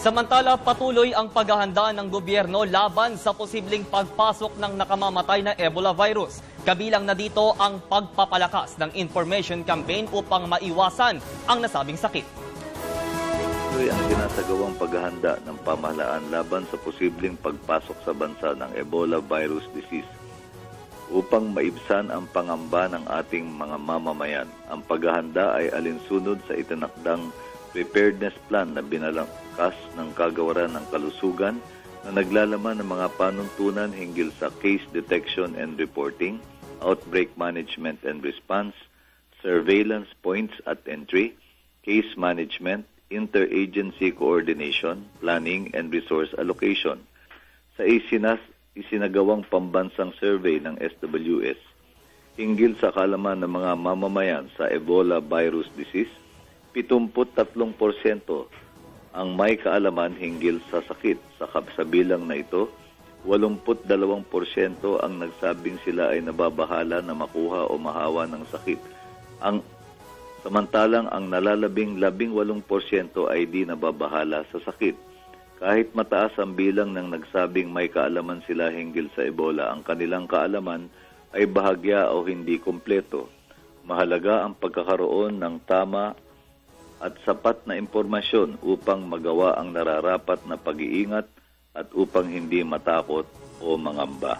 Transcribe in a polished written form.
Samantala, patuloy ang paghahanda ng gobyerno laban sa posibleng pagpasok ng nakamamatay na Ebola virus. Kabilang na dito ang pagpapalakas ng information campaign upang maiwasan ang nasabing sakit. Ito'y ang sinasagawang paghahanda ng pamahalaan laban sa posibleng pagpasok sa bansa ng Ebola virus disease. Upang maibsan ang pangamba ng ating mga mamamayan, ang paghahanda ay alinsunod sa itinakdang preparedness plan na binalangkas ng Kagawaran ng Kalusugan na naglalaman ng mga panuntunan hinggil sa case detection and reporting, outbreak management and response, surveillance points at entry, case management, interagency coordination, planning and resource allocation. Sa isinagawang pambansang survey ng SWS hinggil sa kaalaman ng mga mamamayan sa Ebola virus disease, 73% ang may kaalaman hinggil sa sakit. Sa bilang na ito, 82% ang nagsabing sila ay nababahala na makuha o mahawa ng sakit. Samantalang ang nalalabing 18% ay di nababahala sa sakit. Kahit mataas ang bilang ng nagsabing may kaalaman sila hinggil sa Ebola, ang kanilang kaalaman ay bahagya o hindi kumpleto. Mahalaga ang pagkakaroon ng tama at sapat na impormasyon upang magawa ang nararapat na pag-iingat at upang hindi matakot o mangamba.